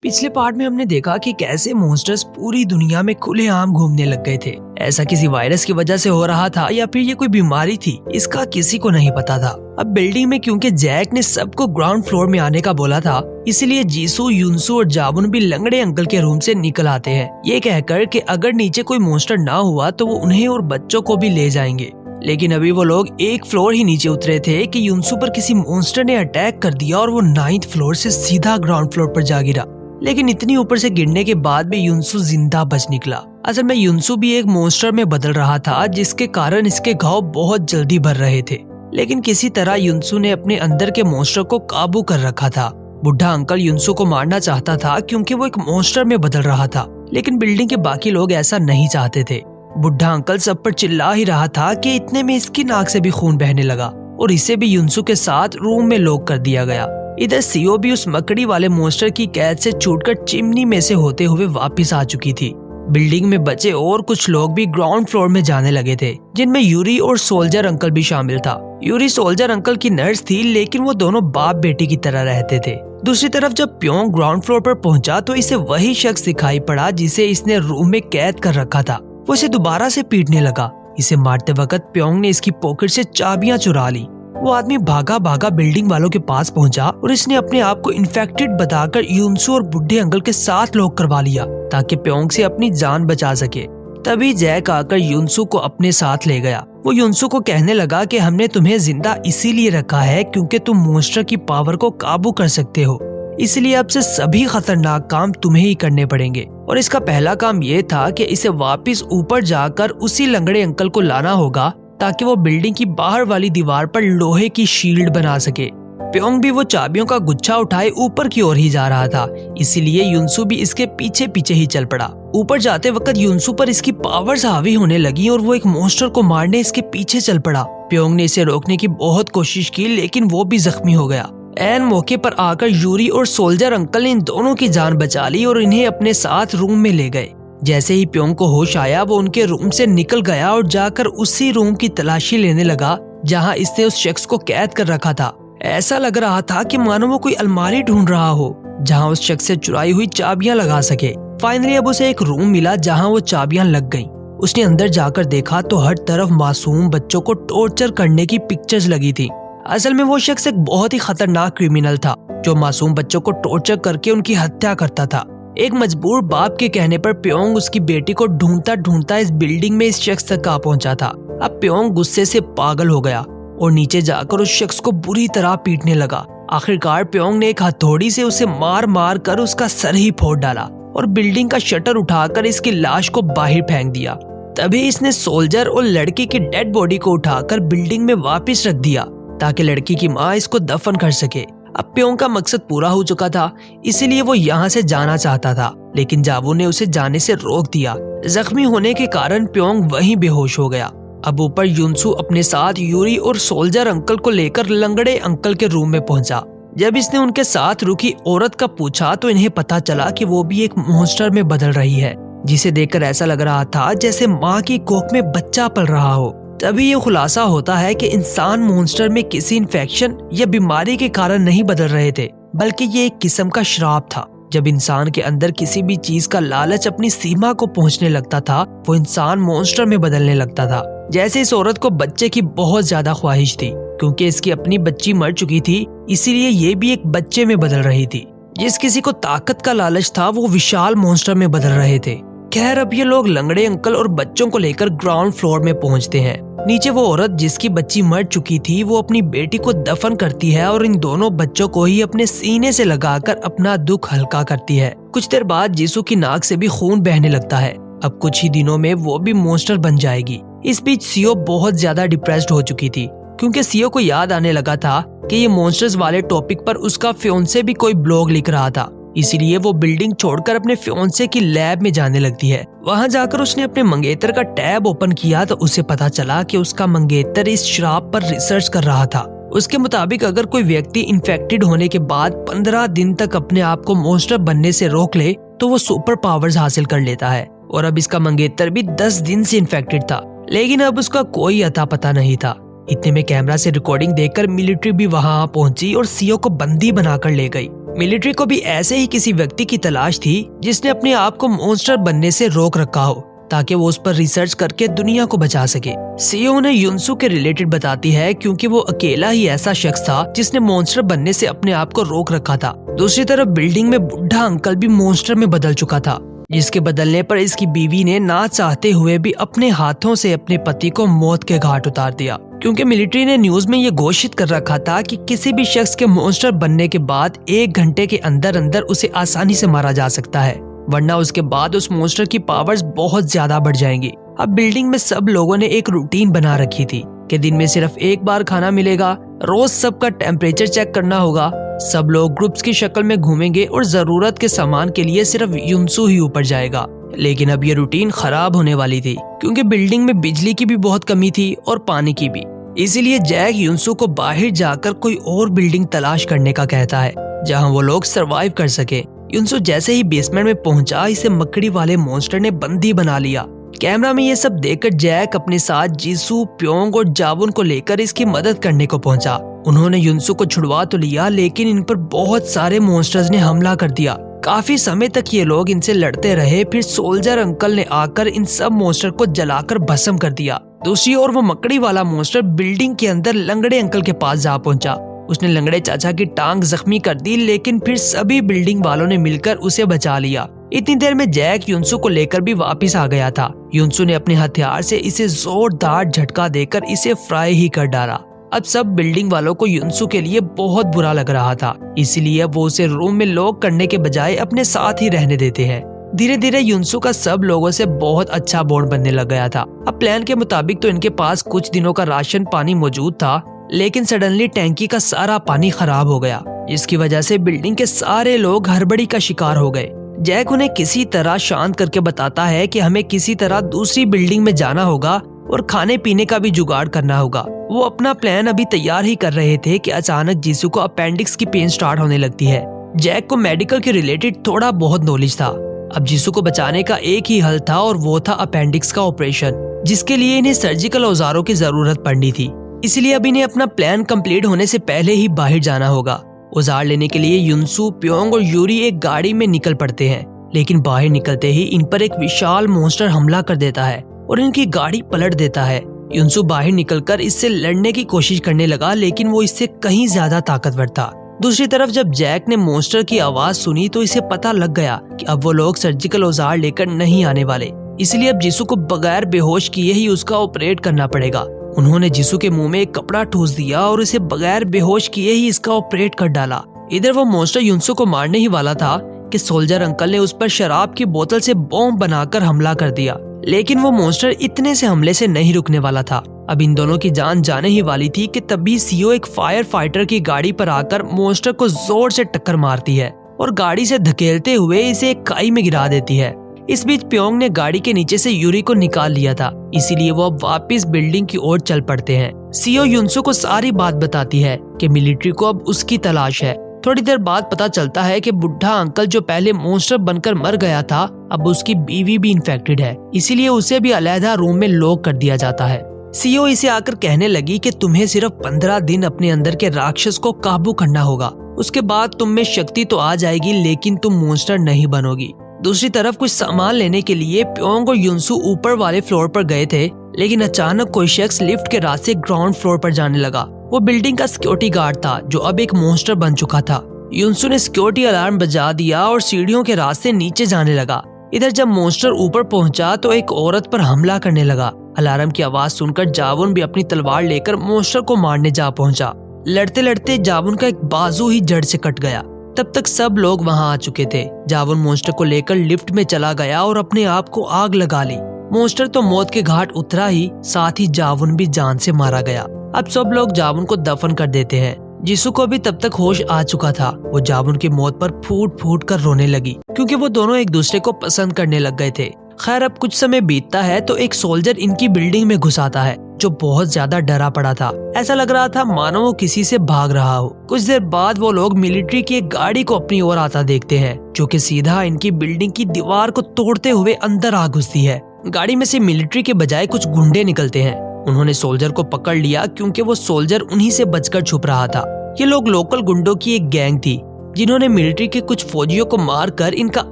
पिछले पार्ट में हमने देखा कि कैसे मॉन्स्टर्स पूरी दुनिया में खुलेआम घूमने लग गए थे। ऐसा किसी वायरस की वजह से हो रहा था या फिर ये कोई बीमारी थी, इसका किसी को नहीं पता था। अब बिल्डिंग में क्योंकि जैक ने सबको ग्राउंड फ्लोर में आने का बोला था, इसलिए जीसू, युनसू और जाबुन भी लंगड़े अंकल के रूम से निकल आते हैं, ये कहकर कि अगर नीचे कोई मॉन्स्टर ना हुआ तो वो उन्हें और बच्चों को भी ले जाएंगे। लेकिन अभी वो लोग एक फ्लोर ही नीचे उतरे थे कि युनसू पर किसी मॉन्स्टर ने अटैक कर दिया और वो 9th फ्लोर से सीधा ग्राउंड फ्लोर पर जा गिरा। लेकिन इतनी ऊपर से गिरने के बाद भी युनसू जिंदा बच निकला। असल में युनसू भी एक मॉन्स्टर में बदल रहा था, जिसके कारण इसके घाव बहुत जल्दी भर रहे थे। लेकिन किसी तरह युनसू ने अपने अंदर के मॉन्स्टर को काबू कर रखा था। बुढ़ा अंकल युनसू को मारना चाहता था क्योंकि वो एक मॉन्स्टर में बदल रहा था, लेकिन बिल्डिंग के बाकी लोग ऐसा नहीं चाहते थे। बुढ़ा अंकल सब पर चिल्ला ही रहा था कि इतने में इसकी नाक से भी खून बहने लगा और इसे भी युनसू के साथ रूम में लॉक कर दिया गया। इधर सीओ भी उस मकड़ी वाले मॉन्स्टर की कैद से छूटकर चिमनी में से होते हुए वापस आ चुकी थी। बिल्डिंग में बचे और कुछ लोग भी ग्राउंड फ्लोर में जाने लगे थे, जिनमें यूरी और सोल्जर अंकल भी शामिल था। यूरी सोल्जर अंकल की नर्स थी, लेकिन वो दोनों बाप बेटी की तरह रहते थे। दूसरी तरफ जब प्योंग ग्राउंड फ्लोर पर पहुंचा तो इसे वही शख्स दिखाई पड़ा जिसे इसने रूम में कैद कर रखा था। वो इसे दोबारा से पीटने लगा। इसे मारते वक्त प्योंग ने इसकी पॉकेट से चाबियां चुरा ली। वो आदमी भागा भागा बिल्डिंग वालों के पास पहुंचा और इसने अपने आप को इन्फेक्टेड बताकर युनसू और बुढ़े अंकल के साथ लॉक करवा लिया ताकि प्योंग से अपनी जान बचा सके। तभी जैक आकर युनसू को अपने साथ ले गया। वो युनसू को कहने लगा कि हमने तुम्हें जिंदा इसीलिए रखा है क्योंकि तुम मॉन्स्टर की पावर को काबू कर सकते हो, इसलिए अब से सभी खतरनाक काम तुम्हें ही करने पड़ेंगे। और इसका पहला काम ये था कि इसे वापस ऊपर जाकर उसी लंगड़े अंकल को लाना होगा ताकि वो बिल्डिंग की बाहर वाली दीवार पर लोहे की शील्ड बना सके। प्योंग भी वो चाबियों का गुच्छा उठाए ऊपर की ओर ही जा रहा था, इसीलिए युनसू भी इसके पीछे पीछे ही चल पड़ा। ऊपर जाते वक्त युनसू पर इसकी पावर्स हावी होने लगी और वो एक मॉन्स्टर को मारने इसके पीछे चल पड़ा। प्योंग ने इसे रोकने की बहुत कोशिश की, लेकिन वो भी जख्मी हो गया। ऐन मौके पर आकर यूरी और सोल्जर अंकल ने इन दोनों की जान बचा ली और इन्हें अपने साथ रूम में ले गए। जैसे ही प्योंग को होश आया, वो उनके रूम से निकल गया और जाकर उसी रूम की तलाशी लेने लगा जहां इसने उस शख्स को कैद कर रखा था। ऐसा लग रहा था कि मानो वो कोई अलमारी ढूंढ रहा हो जहां उस शख्स से चुराई हुई चाबियां लगा सके। फाइनली अब उसे एक रूम मिला जहां वो चाबियां लग गईं। उसने अंदर जाकर देखा तो हर तरफ मासूम बच्चों को टॉर्चर करने की पिक्चर्स लगी थी। असल में वो शख्स एक बहुत ही खतरनाक क्रिमिनल था जो मासूम बच्चों को टॉर्चर करके उनकी हत्या करता था। एक मजबूर बाप के कहने पर प्योंग उसकी बेटी को ढूंढता ढूंढता इस बिल्डिंग में इस शख्स तक आ पहुंचा था। अब प्योंग गुस्से से पागल हो गया और नीचे जाकर उस शख्स को बुरी तरह पीटने लगा। आखिरकार प्योंग ने एक हथौड़ी से उसे मार मार कर उसका सर ही फोड़ डाला और बिल्डिंग का शटर उठाकर इसकी लाश को बाहर फेंक दिया। तभी इसने सोल्जर और लड़की की डेड बॉडी को उठाकर बिल्डिंग में वापस रख दिया ताकि लड़की की माँ इसको दफन कर सके। अब प्योंग का मकसद पूरा हो चुका था, इसीलिए वो यहाँ से जाना चाहता था, लेकिन जावू ने उसे जाने से रोक दिया। जख्मी होने के कारण प्योंग वहीं बेहोश हो गया। अब ऊपर युनसू अपने साथ यूरी और सोल्जर अंकल को लेकर लंगड़े अंकल के रूम में पहुंचा। जब इसने उनके साथ रुकी औरत का पूछा तो इन्हें पता चला कि वो भी एक मॉन्स्टर में बदल रही है, जिसे देखकर ऐसा लग रहा था जैसे माँ की कोख में बच्चा पल रहा हो। तभी ये खुलासा होता है कि इंसान मॉन्स्टर में किसी इन्फेक्शन या बीमारी के कारण नहीं बदल रहे थे, बल्कि ये एक किस्म का श्राप था। जब इंसान के अंदर किसी भी चीज का लालच अपनी सीमा को पहुंचने लगता था, वो इंसान मॉन्स्टर में बदलने लगता था। जैसे इस औरत को बच्चे की बहुत ज्यादा ख्वाहिश थी, क्योंकि इसकी अपनी बच्ची मर चुकी थी, इसीलिए ये भी एक बच्चे में बदल रही थी। जिस किसी को ताकत का लालच था, वो विशाल मॉन्स्टर में बदल रहे थे। खैर, अब ये लोग लंगड़े अंकल और बच्चों को लेकर ग्राउंड फ्लोर में पहुंचते हैं। नीचे वो औरत जिसकी बच्ची मर चुकी थी, वो अपनी बेटी को दफन करती है और इन दोनों बच्चों को ही अपने सीने से लगाकर अपना दुख हल्का करती है। कुछ देर बाद जीसू की नाक से भी खून बहने लगता है। अब कुछ ही दिनों में वो भी मॉन्स्टर बन जाएगी। इस बीच सीओ बहुत ज्यादा डिप्रेस्ड हो चुकी थी, क्योंकि सीओ को याद आने लगा था कि ये मॉन्स्टर्स वाले टॉपिक पर उसका फियोंसे भी कोई ब्लॉग लिख रहा था। इसीलिए वो बिल्डिंग छोड़कर अपने फियोंसे की लैब में जाने लगती है। वहां जाकर उसने अपने मंगेतर का टैब ओपन किया तो उसे पता चला कि उसका मंगेतर इस श्राप पर रिसर्च कर रहा था। उसके मुताबिक अगर कोई व्यक्ति इन्फेक्टेड होने के बाद 15 दिन तक अपने आप को मॉन्स्टर बनने से रोक ले तो वो सुपर पावर्स हासिल कर लेता है। और अब इसका मंगेतर भी 10 दिन से इन्फेक्टेड था, लेकिन अब उसका कोई अता पता नहीं था। इतने में कैमरा से रिकॉर्डिंग देखकर मिलिट्री भी वहां पहुंची और सीओ को बंदी बनाकर ले गई। मिलिट्री को भी ऐसे ही किसी व्यक्ति की तलाश थी जिसने अपने आप को मॉन्स्टर बनने से रोक रखा हो, ताकि वो उस पर रिसर्च करके दुनिया को बचा सके। सीओ उन्हें युनसू के रिलेटेड बताती है, क्योंकि वो अकेला ही ऐसा शख्स था जिसने मॉन्स्टर बनने से अपने आप को रोक रखा था। दूसरी तरफ बिल्डिंग में बुढ़ा अंकल भी मॉन्स्टर में बदल चुका था, जिसके बदलने पर इसकी बीवी ने ना चाहते हुए भी अपने हाथों से अपने पति को मौत के घाट उतार दिया, क्योंकि मिलिट्री ने न्यूज में ये घोषित कर रखा था कि किसी भी शख्स के मॉन्स्टर बनने के बाद 1 घंटे के अंदर अंदर उसे आसानी से मारा जा सकता है, वरना उसके बाद उस मॉन्स्टर की पावर्स बहुत ज्यादा बढ़ जाएंगी। अब बिल्डिंग में सब लोगों ने एक रूटीन बना रखी थी कि दिन में सिर्फ 1 बार खाना मिलेगा, रोज सबका टेम्परेचर चेक करना होगा, सब लोग ग्रुप्स की शक्ल में घूमेंगे और जरूरत के सामान के लिए सिर्फ युनसू ही ऊपर जाएगा। लेकिन अब ये रूटीन खराब होने वाली थी, क्योंकि बिल्डिंग में बिजली की भी बहुत कमी थी और पानी की भी। इसीलिए जैक युनसू को बाहर जाकर कोई और बिल्डिंग तलाश करने का कहता है, जहां वो लोग सरवाइव कर सके। युनसू जैसे ही बेसमेंट में पहुंचा, इसे मकड़ी वाले मॉन्स्टर ने बंदी बना लिया। कैमरा में ये सब देखकर जैक अपने साथ जीसू, प्योंग और जावुन को लेकर इसकी मदद करने को पहुंचा। उन्होंने युनसू को छुड़वा तो लिया, लेकिन इन पर बहुत सारे मॉन्स्टर्स ने हमला कर दिया। काफी समय तक ये लोग इनसे लड़ते रहे। फिर सोल्जर अंकल ने आकर इन सब मॉन्स्टर को जलाकर भस्म कर दिया। दूसरी ओर वो मकड़ी वाला मॉन्स्टर बिल्डिंग के अंदर लंगड़े अंकल के पास जा पहुंचा। उसने लंगड़े चाचा की टांग जख्मी कर दी, लेकिन फिर सभी बिल्डिंग वालों ने मिलकर उसे बचा लिया। इतनी देर में जैक युनसू को लेकर भी वापस आ गया था। युनसू ने अपने हथियार से इसे जोरदार झटका देकर इसे फ्राई ही कर डाला। अब सब बिल्डिंग वालों को युनसू के लिए बहुत बुरा लग रहा था, इसलिए वो उसे रूम में लॉक करने के बजाय अपने साथ ही रहने देते हैं। धीरे धीरे युनसू का सब लोगों से बहुत अच्छा बॉन्ड बनने लग गया था। अब प्लान के मुताबिक तो इनके पास कुछ दिनों का राशन पानी मौजूद था, लेकिन सडनली टैंकी का सारा पानी खराब हो गया, जिसकी वजह से बिल्डिंग के सारे लोग हड़बड़ी का शिकार हो गए। जैक उन्हें किसी तरह शांत करके बताता है कि हमें किसी तरह दूसरी बिल्डिंग में जाना होगा और खाने पीने का भी जुगाड़ करना होगा। वो अपना प्लान अभी तैयार ही कर रहे थे कि अचानक जीसू को अपेंडिक्स की पेन स्टार्ट होने लगती है। जैक को मेडिकल के रिलेटेड थोड़ा बहुत नॉलेज था। अब जीसू को बचाने का एक ही हल था, और वो था अपेंडिक्स का ऑपरेशन, जिसके लिए इन्हें सर्जिकल औजारों की जरूरत पड़नी थी। इसलिए अब इन्हें अपना प्लान कंप्लीट होने से पहले ही बाहर जाना होगा। औजार लेने के लिए युनसू, प्योंग और यूरी एक गाड़ी में निकल पड़ते हैं, लेकिन बाहर निकलते ही इन पर एक विशाल मॉन्स्टर हमला कर देता है और इनकी गाड़ी पलट देता है। युनसू बाहर निकलकर इससे लड़ने की कोशिश करने लगा, लेकिन वो इससे कहीं ज्यादा ताकतवर था। दूसरी तरफ जब जैक ने मॉन्स्टर की आवाज सुनी तो इसे पता लग गया कि अब वो लोग सर्जिकल औजार लेकर नहीं आने वाले, इसलिए अब जीसू को बगैर बेहोश किए ही उसका ऑपरेट करना पड़ेगा। उन्होंने जीसू के मुंह में एक कपड़ा ठूस दिया और इसे बगैर बेहोश किए ही इसका ऑपरेट कर डाला। इधर वो मॉन्स्टर युनसू को मारने ही वाला था कि सोल्जर अंकल ने उस पर शराब की बोतल से बॉम्ब बनाकर हमला कर दिया, लेकिन वो मॉन्स्टर इतने से हमले से नहीं रुकने वाला था। अब इन दोनों की जान जाने ही वाली थी कि तभी सीओ एक फायर फाइटर की गाड़ी पर आकर मॉन्स्टर को जोर से टक्कर मारती है और गाड़ी से धकेलते हुए इसे एक खाई में गिरा देती है। इस बीच प्योंग ने गाड़ी के नीचे से यूरी को निकाल लिया था, इसीलिए वो अब वापस बिल्डिंग की ओर चल पड़ते हैं। सीओ युनसू को सारी बात बताती है कि मिलिट्री को अब उसकी तलाश है। थोड़ी देर बाद पता चलता है कि बुढ़ा अंकल जो पहले मॉन्स्टर बनकर मर गया था, अब उसकी बीवी भी इन्फेक्टेड है, इसीलिए उसे भी अलहदा रूम में लॉक कर दिया जाता है। सीओ इसे आकर कहने लगी कि तुम्हें सिर्फ 15 दिन अपने अंदर के राक्षस को काबू करना होगा, उसके बाद तुम में शक्ति तो आ जाएगी, लेकिन तुम मॉन्स्टर नहीं बनोगी। दूसरी तरफ कुछ सामान लेने के लिए प्योंग और युनसू ऊपर वाले फ्लोर पर गए थे, लेकिन अचानक कोई शख्स लिफ्ट के रास्ते ग्राउंड फ्लोर पर जाने लगा। वो बिल्डिंग का सिक्योरिटी गार्ड था, जो अब एक मॉन्स्टर बन चुका था। युनसू ने सिक्योरिटी अलार्म बजा दिया और सीढ़ियों के रास्ते नीचे जाने लगा। इधर जब मॉन्स्टर ऊपर पहुंचा तो एक औरत पर हमला करने लगा। अलार्म की आवाज सुनकर जावुन भी अपनी तलवार लेकर मॉन्स्टर को मारने जा पहुंचा। लड़ते लड़ते जावुन का एक बाजू ही जड़ से कट गया। तब तक सब लोग वहां आ चुके थे। जावुन मॉन्स्टर को लेकर लिफ्ट में चला गया और अपने आप को आग लगा ली। मॉन्स्टर तो मौत के घाट उतरा ही, साथ ही जावुन भी जान से मारा गया। अब सब लोग जावुन को दफन कर देते हैं। जीसू को भी तब तक होश आ चुका था। वो जावुन की मौत पर फूट फूट कर रोने लगी, क्योंकि वो दोनों एक दूसरे को पसंद करने लग गए थे। खैर अब कुछ समय बीतता है तो एक सोल्जर इनकी बिल्डिंग में घुस आता है, जो बहुत ज्यादा डरा पड़ा था। ऐसा लग रहा था मानो वो किसी से भाग रहा हो। कुछ देर बाद वो लोग मिलिट्री की एक गाड़ी को अपनी ओर आता देखते हैं, जो कि सीधा इनकी बिल्डिंग की दीवार को तोड़ते हुए अंदर आ घुसती है। गाड़ी में से मिलिट्री के बजाय कुछ गुंडे निकलते हैं। उन्होंने सोल्जर को पकड़ लिया, क्योंकि वो सोल्जर उन्हीं से बचकर छुप रहा था। ये लोग लोकल गुंडों की एक गैंग थी। जिन्होंने मिलिट्री के कुछ फौजियों को मारकर इनका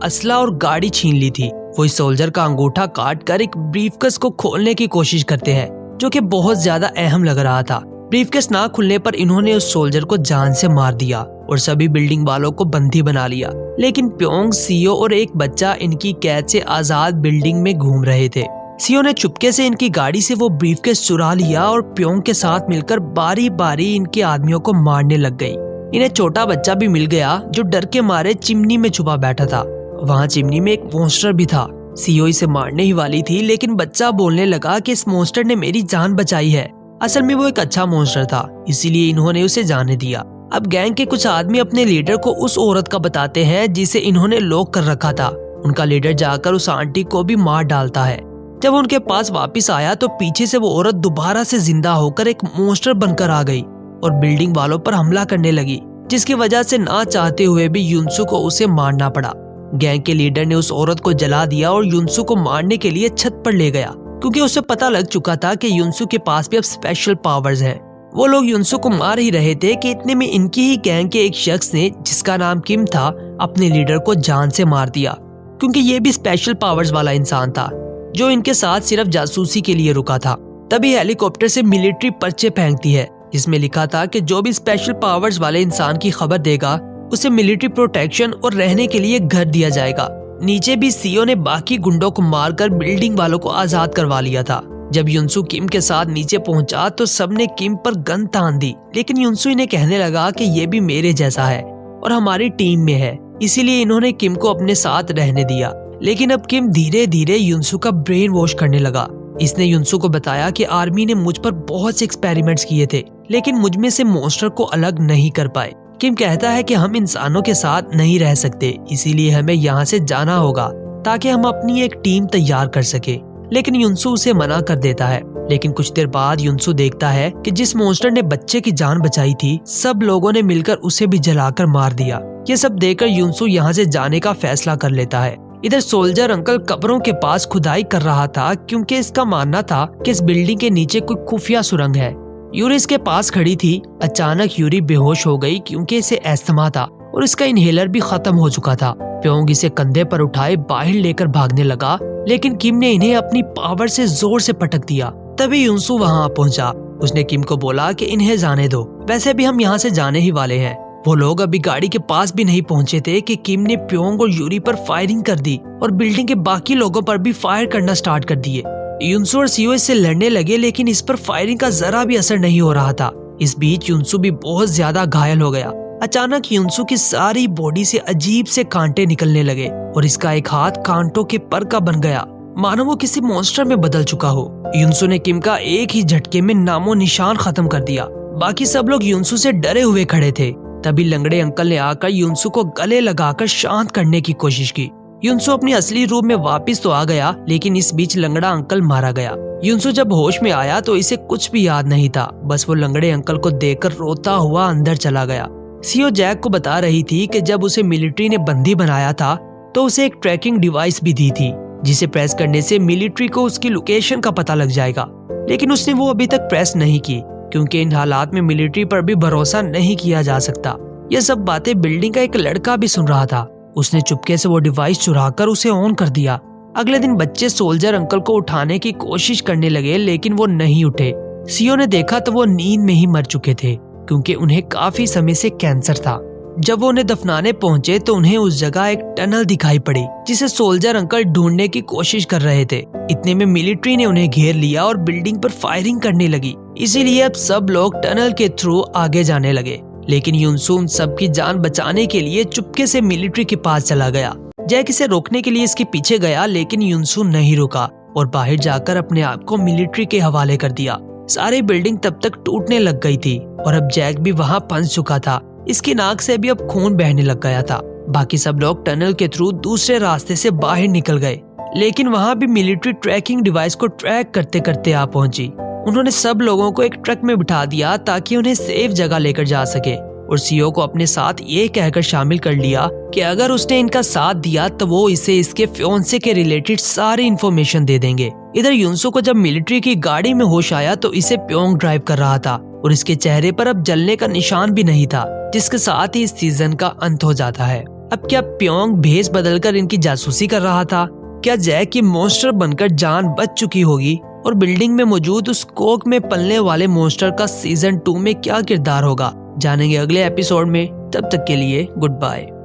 असला और गाड़ी छीन ली थी। वो इस सोल्जर का अंगूठा काट कर एक ब्रीफकेस को खोलने की कोशिश करते हैं, जो कि बहुत ज्यादा अहम लग रहा था। ब्रीफकेस ना खुलने पर इन्होंने उस सोल्जर को जान से मार दिया और सभी बिल्डिंग वालों को बंदी बना लिया। लेकिन प्योंग, सियो और एक बच्चा इनकी कैद से आजाद बिल्डिंग में घूम रहे थे। सियो ने चुपके से इनकी गाड़ी से वो ब्रीफकेस चुरा लिया और प्योंग के साथ मिलकर बारी बारी इनके आदमियों को मारने लग गई। इन्हें छोटा बच्चा भी मिल गया जो डर के मारे चिमनी में छुपा बैठा था। वहाँ चिमनी में एक मॉन्स्टर भी था। सियो इसे मारने ही वाली थी, लेकिन बच्चा बोलने लगा कि इस मॉन्स्टर ने मेरी जान बचाई है। असल में वो एक अच्छा मॉन्स्टर था, इसीलिए इन्होंने उसे जाने दिया। अब गैंग के कुछ आदमी अपने लीडर को उस औरत का बताते हैं जिसे इन्होंने लॉक कर रखा था। उनका लीडर जाकर उस आंटी को भी मार डालता है। जब उनके पास वापस आया तो पीछे से वो औरत दोबारा से जिंदा होकर एक मॉन्स्टर बनकर आ गई और बिल्डिंग वालों पर हमला करने लगी, जिसकी वजह से ना चाहते हुए भी युनसु को उसे मारना पड़ा। गैंग के लीडर ने उस औरत को जला दिया और युनसु को मारने के लिए छत पर ले गया, क्योंकि उसे पता लग चुका था कि युनसु के पास भी अब स्पेशल पावर्स हैं। वो लोग युनसु को मार ही रहे थे कि इतने में इनकी ही गैंग के एक शख्स ने, जिसका नाम किम था, अपने लीडर को जान से मार दिया, क्योंकि ये भी स्पेशल पावर्स वाला इंसान था जो इनके साथ सिर्फ जासूसी के लिए रुका था। तभी हेलीकॉप्टर से मिलिट्री पर्चे फेंकती है, जिसमें लिखा था कि जो भी स्पेशल पावर्स वाले इंसान की खबर देगा उसे मिलिट्री प्रोटेक्शन और रहने के लिए घर दिया जाएगा। नीचे भी सीओ ने बाकी गुंडों को मारकर बिल्डिंग वालों को आजाद करवा लिया था। जब युनसु किम के साथ नीचे पहुंचा तो सबने किम पर गन तान दी, लेकिन युनसु इन्हें कहने लगा कि ये भी मेरे जैसा है और हमारी टीम में है, इसीलिए इन्होंने किम को अपने साथ रहने दिया। लेकिन अब किम धीरे धीरे युनसु का ब्रेन वॉश करने लगा। इसने युनसु को बताया कि आर्मी ने मुझ पर बहुत से एक्सपेरिमेंट्स किए थे, लेकिन मुझ में से मॉन्स्टर को अलग नहीं कर पाए। किम कहता है कि हम इंसानों के साथ नहीं रह सकते, इसीलिए हमें यहाँ से जाना होगा ताकि हम अपनी एक टीम तैयार कर सके। लेकिन युनसु उसे मना कर देता है। लेकिन कुछ देर बाद युनसु देखता है कि जिस मॉन्स्टर ने बच्चे की जान बचाई थी, सब लोगों ने मिलकर उसे भी जलाकर मार दिया। ये सब देखकर युनसु यहाँ से जाने का फैसला कर लेता है। इधर सोल्जर अंकल कब्रों के पास खुदाई कर रहा था, क्योंकि इसका मानना था कि इस बिल्डिंग के नीचे कोई खुफिया सुरंग है। यूरी इसके पास खड़ी थी। अचानक यूरी बेहोश हो गई, क्योंकि इसे अस्थमा था और इसका इनहेलर भी खत्म हो चुका था। प्योंग इसे कंधे पर उठाए बाहर लेकर भागने लगा, लेकिन किम ने इन्हें अपनी पावर से जोर से पटक दिया। तभी युनसु वहाँ पहुँचा। उसने किम को बोला कि इन्हें जाने दो, वैसे भी हम यहाँ से जाने ही वाले हैं। वो लोग अभी गाड़ी के पास भी नहीं पहुँचे थे कि किम ने प्योंग और यूरी पर फायरिंग कर दी और बिल्डिंग के बाकी लोगों पर भी फायर करना स्टार्ट कर दिए। युनसु और सीओ इससे लड़ने लगे, लेकिन इस पर फायरिंग का जरा भी असर नहीं हो रहा था। इस बीच युनसु भी बहुत ज्यादा घायल हो गया। अचानक युनसु की सारी बॉडी से अजीब से कांटे निकलने लगे और इसका एक हाथ कांटों के पर का बन गया, मानो वो किसी मॉन्स्टर में बदल चुका हो। युनसु ने किम का एक ही झटके में नामो निशान खत्म कर दिया। बाकी सब लोग युनसु से डरे हुए खड़े थे। तभी लंगड़े अंकल ने आकर युनसु को गले लगाकर शांत करने की कोशिश की। युनसु अपनी असली रूप में वापस तो आ गया, लेकिन इस बीच लंगड़ा अंकल मारा गया। युनसु जब होश में आया तो इसे कुछ भी याद नहीं था, बस वो लंगड़े अंकल को देखकर रोता हुआ अंदर चला गया। सीओ जैक को बता रही थी कि जब उसे मिलिट्री ने बंदी बनाया था तो उसे एक ट्रैकिंग डिवाइस भी दी थी, जिसे प्रेस करने से मिलिट्री को उसकी लोकेशन का पता लग जाएगा। लेकिन उसने वो अभी तक प्रेस नहीं की, क्योंकि इन हालात में मिलिट्री पर भी भरोसा नहीं किया जा सकता। ये सब बातें बिल्डिंग का एक लड़का भी सुन रहा था। उसने चुपके से वो डिवाइस चुराकर उसे ऑन कर दिया। अगले दिन बच्चे सोल्जर अंकल को उठाने की कोशिश करने लगे, लेकिन वो नहीं उठे। सीओ ने देखा तो वो नींद में ही मर चुके थे, क्योंकि उन्हें काफी समय से कैंसर था। जब वो उन्हें दफनाने पहुंचे तो उन्हें उस जगह एक टनल दिखाई पड़ी, जिसे सोल्जर अंकल ढूंढने की कोशिश कर रहे थे। इतने में मिलिट्री ने उन्हें घेर लिया और बिल्डिंग पर फायरिंग करने लगी। इसीलिए अब सब लोग टनल के थ्रू आगे जाने लगे। लेकिन युनसु उन सबकी जान बचाने के लिए चुपके से मिलिट्री के पास चला गया। जैक इसे रोकने के लिए इसके पीछे गया, लेकिन युनसु नहीं रुका और बाहर जाकर अपने आप को मिलिट्री के हवाले कर दिया। सारी बिल्डिंग तब तक टूटने लग गई थी और अब जैक भी वहाँ फंस चुका था। इसकी नाक से भी अब खून बहने लग गया था। बाकी सब लोग टनल के थ्रू दूसरे रास्ते से बाहर निकल गए, लेकिन वहाँ भी मिलिट्री ट्रैकिंग डिवाइस को ट्रैक करते करते आ पहुंची। उन्होंने सब लोगों को एक ट्रक में बिठा दिया ताकि उन्हें सेफ जगह लेकर जा सके, और सीओ को अपने साथ ये कहकर शामिल कर लिया कि अगर उसने इनका साथ दिया तो वो इसे इसके फियांसे के रिलेटेड सारी इन्फॉर्मेशन दे देंगे। इधर युनसु को जब मिलिट्री की गाड़ी में होश आया तो इसे प्योंग ड्राइव कर रहा था। और इसके चेहरे पर अब जलने का निशान भी नहीं था, जिसके साथ ही इस सीजन का अंत हो जाता है। अब क्या प्योंग भेस बदलकर इनकी जासूसी कर रहा था? क्या जैक की मॉन्स्टर बनकर जान बच चुकी होगी? और बिल्डिंग में मौजूद उस कोक में पलने वाले मॉन्स्टर का सीजन 2 में क्या किरदार होगा, जानेंगे अगले एपिसोड में। तब तक के लिए गुड बाय।